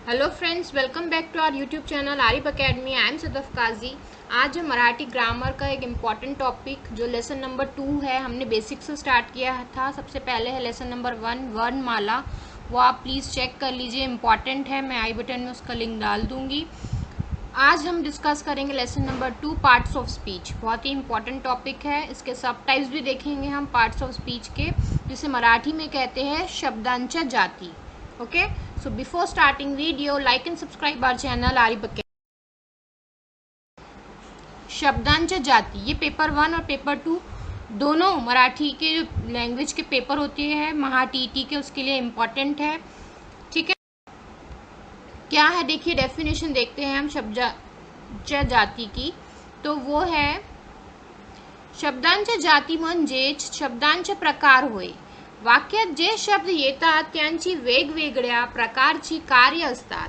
Hello friends, welcome back to our YouTube channel Arif academy. I am Sadaf Kazi. आज हम Marathi grammar का एक इम्पॉर्टेंट टॉपिक जो लेसन नंबर 2 है, हमने बेसिक से स्टार्ट किया था। सबसे पहले है लेसन नंबर 1 वर्णमाला, वो आप प्लीज़ चेक कर लीजिए, इम्पॉर्टेंट है। मैं आई बटन में उसका लिंक डाल दूंगी। आज हम डिस्कस करेंगे lesson number 2 parts of speech. बहुत ही इंपॉर्टेंट टॉपिक है। इसके सब टाइप्स भी देखेंगे हम पार्ट्स ऑफ स्पीच के, जिसे मराठी में कहते हैं शब्दांश जाति। Okay, so before starting video, like and subscribe our channel Arif academy. शब्दांश जाति, ये पेपर 1 और पेपर 2 दोनों मराठी के जो लैंग्वेज के पेपर होते हैं महा टीटी के, उसके लिए इम्पोर्टेंट है। ठीक है, क्या है देखिए, डेफिनेशन देखते हैं हम शब्दांश जाति की। तो वो है, शब्दांश जाती म्हणजे शब्दांश प्रकार होय। वाक्यात जे शब्द येतात त्यांची वेगवेगळ्या प्रकारची कार्य असतात।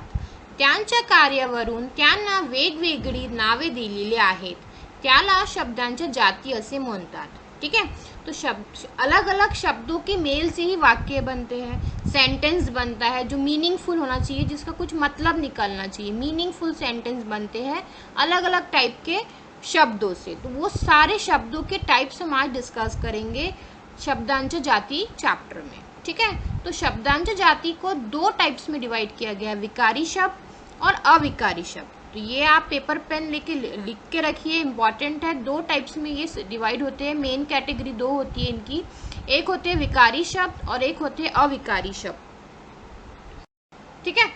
त्यांच्या कार्यावरून त्यांना वेगवेगळी नावे दिलेली आहेत, त्याला शब्दांश जाती असे म्हणतात। ठीक है, तो शब्द अलग अलग शब्दों के मेल से ही वाक्य बनते हैं, सेंटेंस बनता है जो मीनिंगफुल होना चाहिए, जिसका कुछ मतलब निकलना चाहिए। मीनिंगफुल सेंटेंस बनते हैं अलग अलग टाइप के शब्दों से। तो वो सारे शब्दों के टाइप्स हम आज डिस्कस करेंगे शब्दांश जाति चैप्टर में। ठीक है, तो शब्दांश जाति को 2 टाइप्स में डिवाइड किया गया है, विकारी शब्द और अविकारी शब्द। तो ये आप पेपर पेन लेके लिख के रखिए, इंपॉर्टेंट है। 2 टाइप्स में ये डिवाइड होते हैं। मेन कैटेगरी 2 होती है इनकी, एक होते हैं विकारी शब्द और एक होते हैं अविकारी शब्द। ठीक है,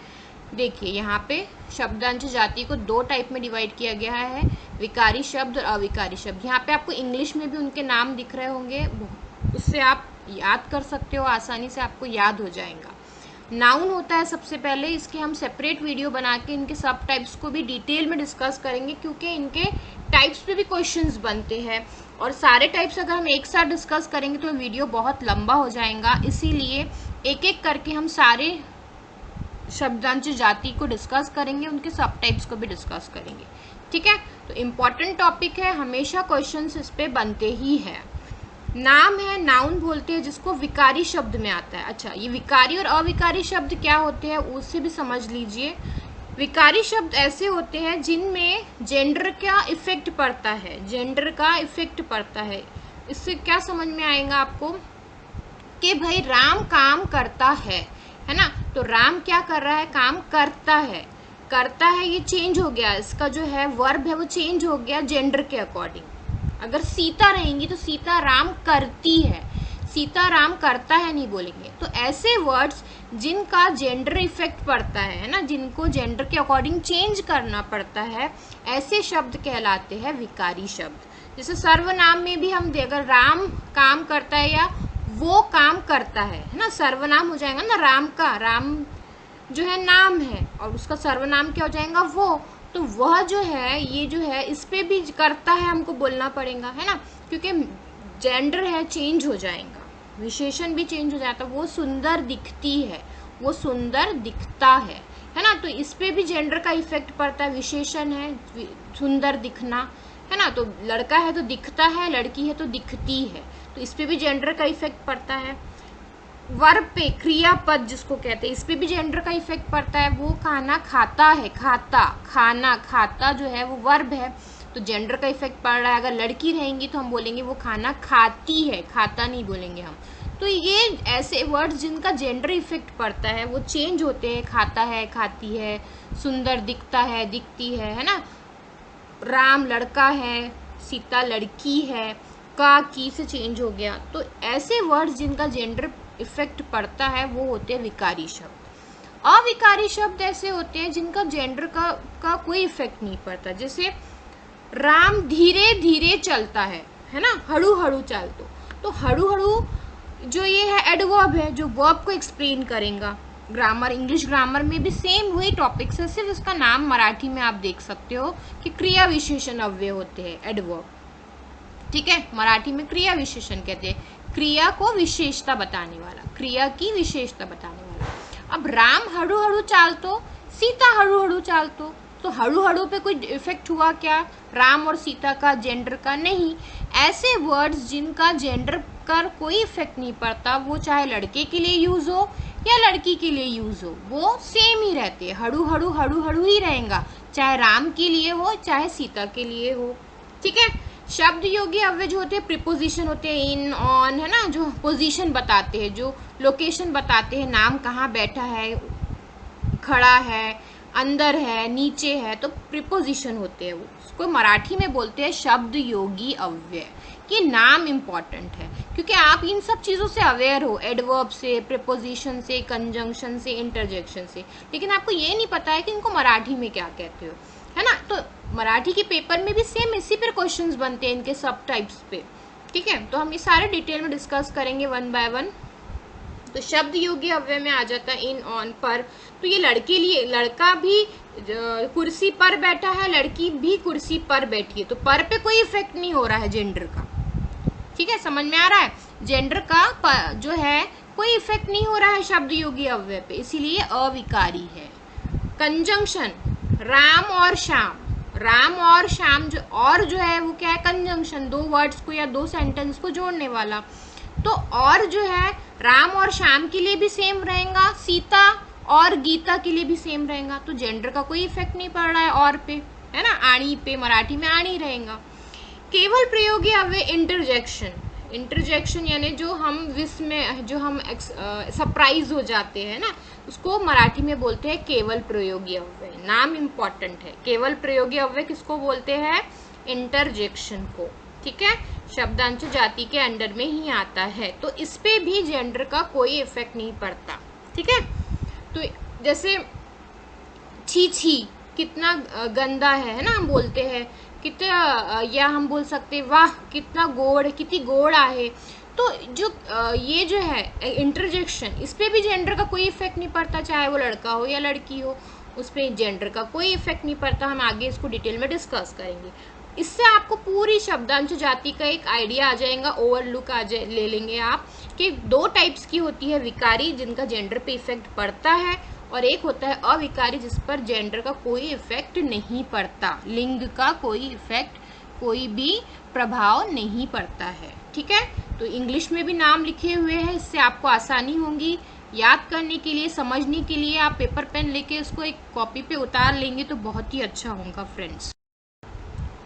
देखिए यहाँ पे शब्दांश जाति को 2 टाइप में डिवाइड किया गया है, विकारी शब्द और अविकारी शब्द। यहाँ पे आपको इंग्लिश में भी उनके नाम दिख रहे होंगे, उससे आप याद कर सकते हो, आसानी से आपको याद हो जाएगा। नाउन होता है सबसे पहले, इसके हम सेपरेट वीडियो बना के इनके सब टाइप्स को भी डिटेल में डिस्कस करेंगे, क्योंकि इनके टाइप्स पे भी क्वेश्चंस बनते हैं और सारे टाइप्स अगर हम एक साथ डिस्कस करेंगे तो वीडियो बहुत लंबा हो जाएगा। इसीलिए एक एक करके हम सारे शब्दांश जाति को डिस्कस करेंगे, उनके सब टाइप्स को भी डिस्कस करेंगे। ठीक है, तो इम्पॉर्टेंट टॉपिक है, हमेशा क्वेश्चंस इस पे बनते ही है। नाम है, नाउन बोलते हैं जिसको विकारी शब्द में आता है। अच्छा, ये विकारी और अविकारी शब्द क्या होते हैं उससे भी समझ लीजिए। विकारी शब्द ऐसे होते हैं जिनमें जेंडर का इफेक्ट पड़ता है, जेंडर का इफेक्ट पड़ता है। इससे क्या समझ में आएगा आपको कि भाई राम काम करता है ना, तो राम क्या कर रहा है, काम करता है। करता है ये चेंज हो गया, इसका जो है वर्ब है वो चेंज हो गया जेंडर के अकॉर्डिंग। अगर सीता रहेंगी तो सीता राम करती है, सीता राम करता है नहीं बोलेंगे। तो ऐसे वर्ड्स जिनका जेंडर इफेक्ट पड़ता है ना, जिनको जेंडर के अकॉर्डिंग चेंज करना पड़ता है, ऐसे शब्द कहलाते हैं विकारी शब्द। जैसे सर्वनाम में भी हम अगर राम काम करता है या वो काम करता है ना, सर्वनाम हो जाएगा ना राम का, राम जो है नाम है और उसका सर्वनाम क्या हो जाएगा वो। तो वह जो है, ये जो है, इस पे भी करता है हमको बोलना पड़ेगा, है ना, क्योंकि जेंडर है चेंज हो जाएगा, विशेषण भी चेंज हो जाता है। वो सुंदर दिखती है, वो सुंदर दिखता है ना, तो इस पे भी जेंडर का इफेक्ट पड़ता है। विशेषण है सुंदर दिखना, है ना, तो लड़का है तो दिखता है, लड़की है तो दिखती है, तो इस पे भी जेंडर का इफेक्ट पड़ता है। वर्ब पे, क्रियापद जिसको कहते हैं, इस पे भी जेंडर का इफेक्ट पड़ता है। वो खाना खाता है, खाता, खाना, खाता जो है वो वर्ब है, तो जेंडर का इफेक्ट पड़ रहा है। अगर लड़की रहेंगी तो हम बोलेंगे वो खाना खाती है, खाता नहीं बोलेंगे हम। तो ये ऐसे वर्ड्स जिनका जेंडर इफेक्ट पड़ता है वो चेंज होते हैं, खाता है, खाती है, सुंदर दिखता है, दिखती है ना, राम लड़का है, सीता लड़की है, का की से चेंज हो गया। तो ऐसे वर्ड्स जिनका जेंडर इफेक्ट पड़ता है वो होते हैं विकारी शब्द। अविकारी शब्द ऐसे होते हैं जिनका जेंडर का कोई इफेक्ट नहीं पड़ता। जैसे राम धीरे धीरे चलता है ना, हड़ू हड़ू चल। तो हड़ू हड़ू जो ये है एडवर्ब है, जो वर्ब को एक्सप्लेन करेगा। ग्रामर, इंग्लिश ग्रामर में भी सेम वही टॉपिक्स है, सिर्फ इसका नाम मराठी में आप देख सकते हो कि क्रिया विशेषण अव्यय होते हैं, एडवर्ब। ठीक है, मराठी में क्रिया विशेषण कहते हैं, क्रिया को विशेषता बताने वाला, क्रिया की विशेषता बताने वाला। अब राम हड़ू हड़ू चालतो, सीता हड़ू हड़ू चालतो, तो हड़ू हड़ू पे कोई इफेक्ट हुआ क्या राम और सीता का, जेंडर का? नहीं। ऐसे वर्ड्स जिनका जेंडर का कोई इफेक्ट नहीं पड़ता, वो चाहे लड़के के लिए यूज हो या लड़की के लिए यूज हो, वो सेम ही रहते हैं, हड़ू हड़ू हड़ू हड़ू ही रहेगा, चाहे राम के लिए हो चाहे सीता के लिए हो। ठीक है। शब्द योगी अव्यय जो होते हैं प्रीपोजिशन होते हैं, इन, ऑन, है ना, जो पोजीशन बताते हैं, जो लोकेशन बताते हैं, नाम कहाँ बैठा है, खड़ा है, अंदर है, नीचे है, तो प्रीपोजिशन होते हैं, उसको मराठी में बोलते हैं शब्द योगी अव्यय। ये नाम इम्पॉर्टेंट है क्योंकि आप इन सब चीज़ों से अवेयर हो, एडवर्ब से, प्रीपोजिशन से, कंजंक्शन से, इंटरजेक्शन से, लेकिन आपको ये नहीं पता है कि इनको मराठी में क्या कहते हो, है ना। तो मराठी के पेपर में भी सेम इसी पर क्वेश्चंस बनते हैं इनके सब टाइप्स पे। ठीक है, तो हम ये सारे डिटेल में डिस्कस करेंगे वन बाय वन। तो शब्द योगी अव्यय में आ जाता है इन, ऑन, पर। तो ये लड़के लिए, लड़का भी कुर्सी पर बैठा है, लड़की भी कुर्सी पर बैठी है, तो पर पे कोई इफेक्ट नहीं हो रहा है जेंडर का। ठीक है, समझ में आ रहा है, जेंडर का जो है कोई इफेक्ट नहीं हो रहा है शब्द योगी अव्यय पे, इसीलिए अविकारी है। कंजंक्शन, राम और श्याम, राम और श्याम जो है वो क्या है, कंजंक्शन, दो वर्ड्स को या दो सेंटेंस को जोड़ने वाला। तो और जो है राम और श्याम के लिए भी सेम रहेगा, सीता और गीता के लिए भी सेम रहेगा, तो जेंडर का कोई इफेक्ट नहीं पड़ रहा है और पे, है ना, आणी पे, मराठी में आणी रहेगा। केवल प्रयोगी अव्यय इंटरजेक्शन, इंटरजेक्शन यानी जो हम विस्मय, जो हम सरप्राइज हो जाते हैं ना, उसको मराठी में बोलते हैं केवल प्रयोगी अव्यय। नाम इंपॉर्टेंट है, केवल प्रयोगी अव्यय किसको बोलते हैं, इंटरजेक्शन को। ठीक है, शब्दांश जाति के अंडर में ही आता है, तो इस पे भी जेंडर का कोई इफेक्ट नहीं पड़ता। ठीक है, तो जैसे छी छी कितना गंदा है ना, हम बोलते हैं कितना, या हम बोल सकते वाह कितना गोड़, कितनी गोड़ आहे। तो जो ये जो है इंटरजेक्शन, इस पे भी जेंडर का कोई इफेक्ट नहीं पड़ता, चाहे वो लड़का हो या लड़की हो, उस पर जेंडर का कोई इफेक्ट नहीं पड़ता। हम आगे इसको डिटेल में डिस्कस करेंगे। इससे आपको पूरी शब्दांश जाति का एक आइडिया आ जाएगा, ओवरलुक ले लेंगे आप कि दो टाइप्स की होती है, विकारी जिनका जेंडर पे इफेक्ट पड़ता है, और एक होता है अविकारी जिस पर जेंडर का कोई इफेक्ट नहीं पड़ता, लिंग का कोई इफेक्ट, कोई भी प्रभाव नहीं पड़ता है। ठीक है, तो इंग्लिश में भी नाम लिखे हुए हैं, इससे आपको आसानी होगी याद करने के लिए, समझने के लिए। आप पेपर पेन लेके उसको एक कॉपी पे उतार लेंगे तो बहुत ही अच्छा होगा friends.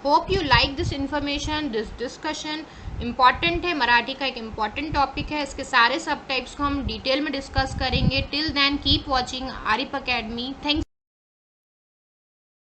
Hope you like this information, this discussion important है, मराठी का एक इम्पॉर्टेंट टॉपिक है, इसके सारे सब टाइप्स को हम डिटेल में डिस्कस करेंगे। Till then keep watching Arif academy. Thanks.